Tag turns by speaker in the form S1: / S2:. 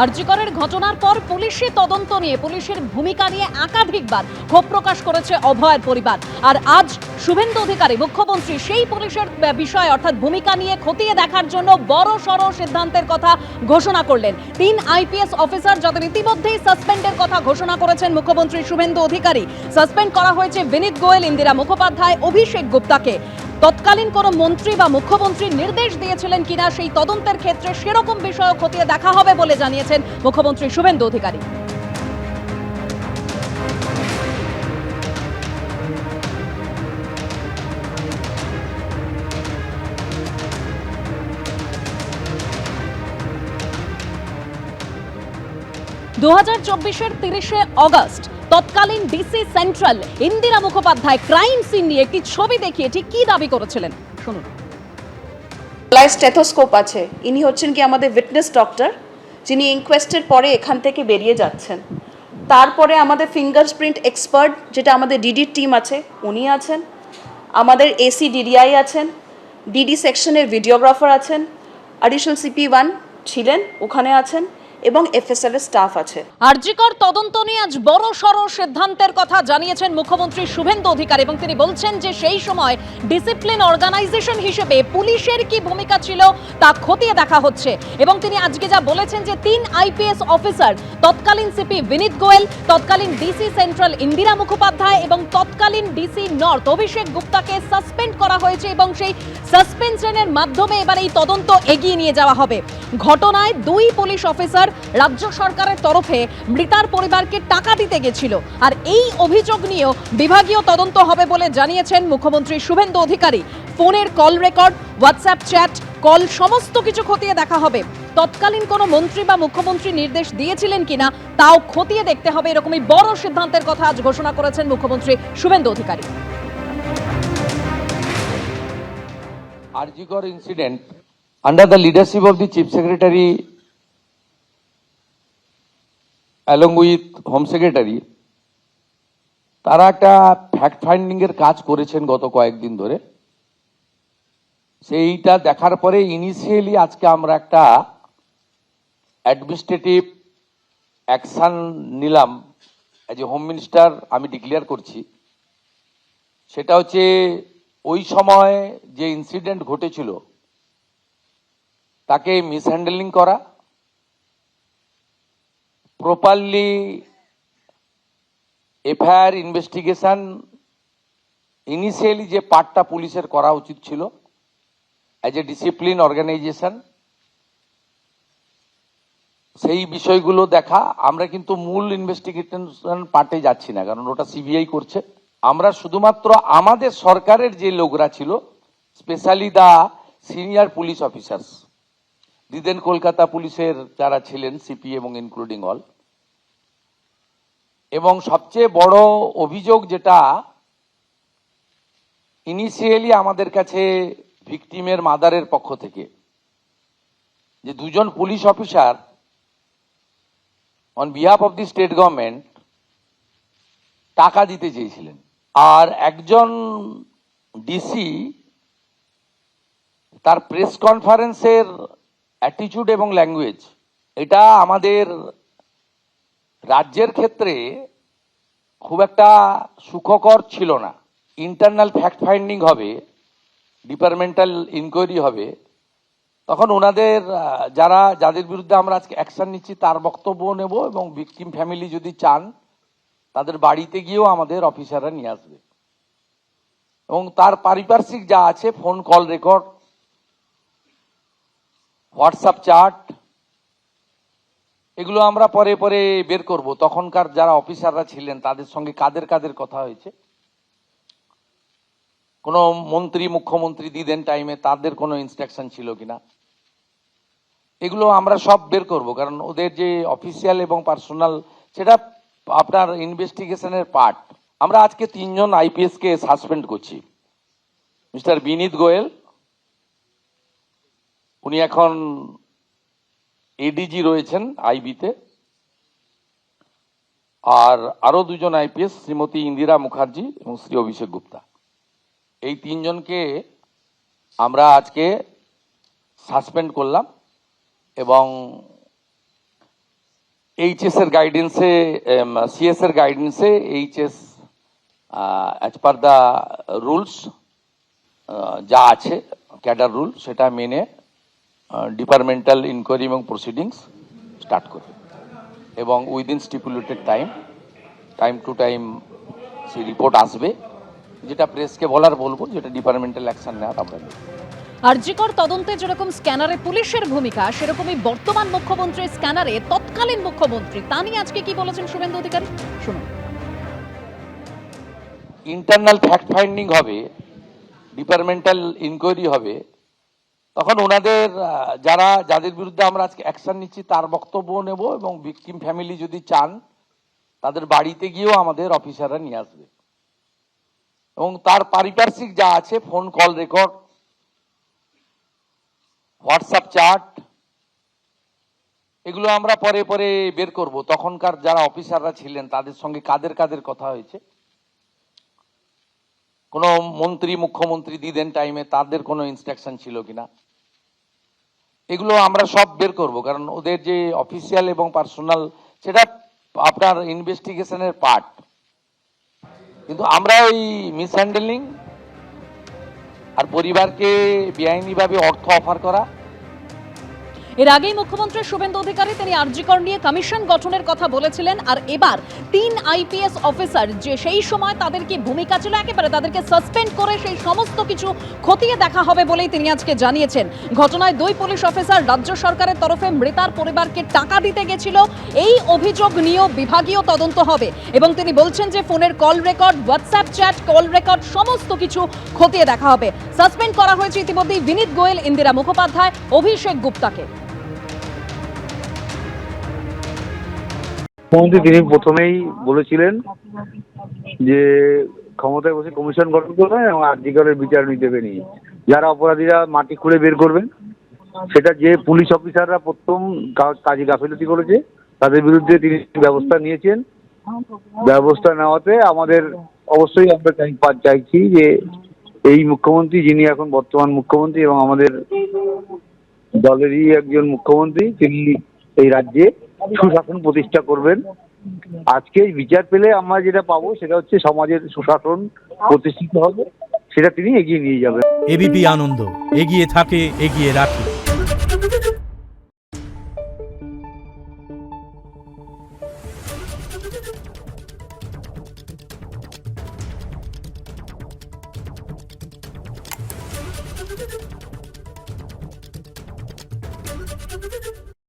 S1: আরজি করের ঘটনার পর পুলিশি তদন্ত নিয়ে পুলিশের ভূমিকা নিয়ে একাধিকবার ক্ষোভ প্রকাশ করেছে অভয়ের পরিবার। আর আজ শুভেন্দু অধিকারী মুখ্যমন্ত্রী সেই পুলিশের বিষয় অর্থাৎ ভূমিকা নিয়ে খতিয়ে দেখার জন্য বড় সড় সিদ্ধান্তের কথা ঘোষণা করলেন। 3 আইপিএস অফিসার যাদের ইতিমধ্যেই সাসপেন্ডের কথা ঘোষণা করেছেন মুখ্যমন্ত্রী শুভেন্দু অধিকারী। সাসপেন্ড করা হয়েছে বিনীত গোয়েল, ইন্দিরা মুখোপাধ্যায়, অভিষেক গুপ্তাকে। তৎকালীন কোন মন্ত্রী বা মুখ্যমন্ত্রী নির্দেশ দিয়েছিলেন কিনা সেই তদন্তের ক্ষেত্রে সেরকম বিষয় খতিয়ে দেখা হবে বলে জানিয়েছেন মুখ্যমন্ত্রী শুভেন্দু অধিকারী। দু 30 অগস্ট তৎকালীন DC central Indira Mukhopadhyay crime scene নিয়ে একটি ছবি দেখিয়ে ঠিক কি দাবি করেছিলেন শুনুন।
S2: স্টেথোস্কোপ আছে, ইনি হচ্ছেন কি আমাদের উইটনেস ডক্টর, যিনি ইনকোয়েস্টের পরে এখান থেকে বেরিয়ে যাচ্ছেন। তারপরে আমাদের ফিঙ্গারপ্রিন্ট এক্সপার্ট, যেটা আমাদের ডিডি টিম আছে, উনি আছেন। আমাদের এসি ডিডিআই আছেন, ডিডি সেকশনের ভিডিওগ্রাফার আছেন, অ্যাডিশনাল সিপি1 ছিলেন, ওখানে আছেন, এবং এফএসএল এর স্টাফ আছে।
S1: আরজিকর তদন্ত নিয়ে আজ বড় সড় সিদ্ধান্তের কথা জানিয়েছেন মুখ্যমন্ত্রী শুভেন্দু অধিকারী এবং তিনি বলছেন যে সেই সময় ডিসিপ্লিন অর্গানাইজেশন হিসেবে পুলিশের কি ভূমিকা ছিল তা খতিয়ে দেখা হচ্ছে। এবং তিনি আজকে যা বলেছেন যে 3 আইপিএস অফিসার, তৎকালীন সিপি বিনীত গোয়েল, তৎকালীন ডিসি সেন্ট্রাল ইন্দিরা মুখোপাধ্যায় এবং তৎকালীন ডিসি নর্থ অভিষেক গুপ্তাকে সাসপেন্ড করা হয়েছে এবং সেই সাসপেনশনের মাধ্যমে এবার এই তদন্ত এগিয়ে নিয়ে যাওয়া হবে। ঘটনায় 2 পুলিশ অফিসার রাজ্য সরকারের তরফে মৃতার পরিবারকে টাকা দিতে গেছিল। আর এই অভিযোগ নিয়েও বিভাগীয় তদন্ত হবে বলে জানিয়েছেন মুখ্যমন্ত্রী শুভেন্দু অধিকারী। ফোনের call record, WhatsApp chat, call সমস্ত কিছু খতিয়ে দেখা হবে। তৎকালীন কোনো মন্ত্রী বা মুখ্যমন্ত্রী নির্দেশ দিয়েছিলেন কিনা তাও খতিয়ে দেখতে হবে। এরকমই বড় সিদ্ধান্তের কথা আজ ঘোষণা করেছেন মুখ্যমন্ত্রী Suvendu Adhikari.
S3: Arjikor incident under the leadership of the Chief Secretary along with Home Secretary, তারা একটা ফ্যাক্ট ফাইন্ডিং এর কাজ করেছেন গত কয়েকদিন ধরে। সেইটা দেখার পরে ইনিশিয়ালি আজকে আমরা একটা অ্যাডমিনিস্ট্রেটিভ অ্যাকশন নিলাম। এজ এ হোম মিনিস্টার আমি ডিক্লেয়ার করছি, সেটা হচ্ছে ওই সময় যে ইনসিডেন্ট ঘটেছিল তাকে মিসহ্যান্ডেলিং করা, প্রপারলি এফআইআর ইনভেস্টিগেশন ইনিশিয়ালি যে পার্টটা পুলিশের করা উচিত ছিল অ্যাজ এ ডিসিপ্লিন অর্গানাইজেশন, সেই বিষয়গুলো দেখা। আমরা কিন্তু মূল ইনভেস্টিগেশন পার্টে যাচ্ছি না, কারণ ওটা সিবিআই করছে। আমরা শুধুমাত্র আমাদের সরকারের যে লোকরা ছিল, specially the senior police officers, the then Kolkata পুলিশের যারা ছিলেন সিপি এবং ইনক্লুডিং অল, এবং সবচেয়ে বড় অভিযোগ যেটা ইনিশিয়ালি আমাদের কাছে ভিকটিমের মাদারের পক্ষ থেকে, যে 2 জন police officer on behalf of the state government টাকা দিতে চেয়েছিলেন। আর একজন ডিসি তার প্রেস কনফারেন্সের অ্যাটিটিউড এবং ল্যাঙ্গুয়েজ, এটা আমাদের রাজ্যের ক্ষেত্রে খুব একটা সুখকর ছিল না। ইন্টারনাল ফ্যাক্ট ফাইন্ডিং হবে, ডিপার্টমেন্টাল ইনকোয়ারি হবে, তখন ওনাদের যাদের বিরুদ্ধে আমরা আজকে অ্যাকশন নিচ্ছি তার বক্তব্য নেব, এবং ভিকটিম ফ্যামিলি যদি চান তাদের বাড়িতে গিয়েও আমাদের অফিসাররা নিয়ে আসবে, এবং তার পারিপার্শ্বিক যা আছে, phone call record, WhatsApp chat, এগুলো আমরা পরে পরে বের করব। তখনকার যারা অফিসাররা ছিলেন তাদের সঙ্গে কাদের কাদের কথা হয়েছে, কোনো মন্ত্রী মুখ্যমন্ত্রী দিদেন টাইমে তাদের কোনো ইনস্ট্রাকশন ছিল কিনা, এগুলো আমরা সব বের করব। কারণ ওদের যে অফিসিয়াল এবং পার্সোনাল, সেটা আপনার ইনভেস্টিগেশনের পার্ট। আমরা আজকে 3 জন আইপিএস কে সাসপেন্ড করছি। মিস্টার বিনীত গোয়েল, উনি এখন এডিজি রয়েছেন আইবিতে, আর আরো 2 জন আইপিএস, শ্রীমতী ইন্দিরা মুখার্জি এবং শ্রী অভিষেক গুপ্তা। এই 3 জনকে আমরা আজকে সাসপেন্ড করলাম, এবং এইচএস এর গাইডেন্সে, সিএস এর গাইডেন্সে HS as per the rules যা আছে ক্যাডার রুল, সেটা মেনে ডিপার্টমেন্টাল ইনকোয়ারি এবং প্রসিডিংস স্টার্ট করবে এবং within stipulated time to time সেই রিপোর্ট আসবে। যেটা প্রেসকে বলবো, যেটা ডিপার্টমেন্টাল অ্যাকশন নেওয়ার আমরা নেব।
S1: আরজিকর তদন্তে যেরকম স্ক্যানারে পুলিশের ভূমিকা, সেরকমই বর্তমান মুখ্যমন্ত্রীর স্ক্যানারে তৎকালীন মুখ্যমন্ত্রী। তা নিয়ে আজকে কি বলেছেন শুভেন্দু অধিকারী, শুনুন।
S3: ইন্টারনাল ফ্যাক্ট ফাইন্ডিং হবে, ডিপার্টমেন্টাল ইনকোয়ারি হবে, তখন ওনাদের যাদের বিরুদ্ধে আমরা আজকে অ্যাকশন নিচ্ছি তার বক্তব্য নেব এবং ভিকটিম ফ্যামিলি যদি চান তাদের বাড়িতে গিয়েও আমাদের অফিসাররা নিয়ে আসবে এবং তার পারিপার্শ্বিক যা আছে, phone call record, WhatsApp chat, এগুলো আমরা পরে পরে বের করব। তখনকার যারা অফিসাররা ছিলেন তাদের সঙ্গে কাদের কাদের কথা হয়েছে, কোনো মন্ত্রী মুখ্যমন্ত্রী দিদেন টাইমে তাদের কোনো ইনস্ট্রাকশন ছিল কিনা, এগুলো আমরা সব বের করব। কারণ ওদের যে অফিসিয়াল এবং পার্সোনাল, সেটা আপনার ইনভেস্টিগেশনের পার্ট। কিন্তু আমরা ওই মিসহ্যান্ডেলিং আর পরিবারকে বেআইনিভাবে অর্থ অফার করা।
S1: এর আগেই মুখ্যমন্ত্রী শুভেন্দু অধিকারী তিনি আরজিকর নিয়ে কমিশন গঠনের কথা বলেছিলেন। আর এবার 3 আইপিএস অফিসার যে সেই সময় তাদের কি ভূমিকা ছিল, একেবারে তাদেরকে সাসপেন্ড করে সেই সমস্ত কিছু খতিয়ে দেখা হবে বলেই তিনি আজকে জানিয়েছেন। ঘটনায় 2 পুলিশ অফিসার রাজ্য সরকারের তরফে মৃতার পরিবারকে টাকা দিতে গেছিল, এই অভিযোগ নিয়েও বিভাগীয় তদন্ত হবে এবং তিনি বলছেন যে ফোনের call record, WhatsApp chat, call record সমস্ত কিছু খতিয়ে দেখা হবে। সাসপেন্ড করা হয়েছে ইতিমধ্যেই বিনীত গোয়েল, ইন্দিরা মুখোপাধ্যায়, অভিষেক গুপ্তাকে।
S4: মুখ্যমন্ত্রী তিনি প্রথমেই বলেছিলেন যে ক্ষমতায় বসে কমিশন গঠন করবেন এবং আরজিকরের বিচার নিতে নিয়ে যারা অপরাধীরা মাটি খুঁড়ে বের করবেন, সেটা যে পুলিশ অফিসাররা প্রথম কাজে গাফিলতি করেছে তাদের বিরুদ্ধে তিনি ব্যবস্থা নিয়েছেন। ব্যবস্থা নেওয়াতে আমাদের অবশ্যই আমরা চাইছি যে এই মুখ্যমন্ত্রী, যিনি এখন বর্তমান মুখ্যমন্ত্রী এবং আমাদের দলেরই একজন মুখ্যমন্ত্রী, তিনি এই রাজ্যে সুশাসন প্রতিষ্ঠা করবেন। আজকে বিচার পেলে আমরা যেটা পাবো সেটা হচ্ছে সমাজের সুশাসন প্রতিষ্ঠিত হবে, সেটা তিনি এগিয়ে নিয়ে যাবেন।
S5: এবিপি আনন্দ, এগিয়ে থাকে, এগিয়ে রাখে।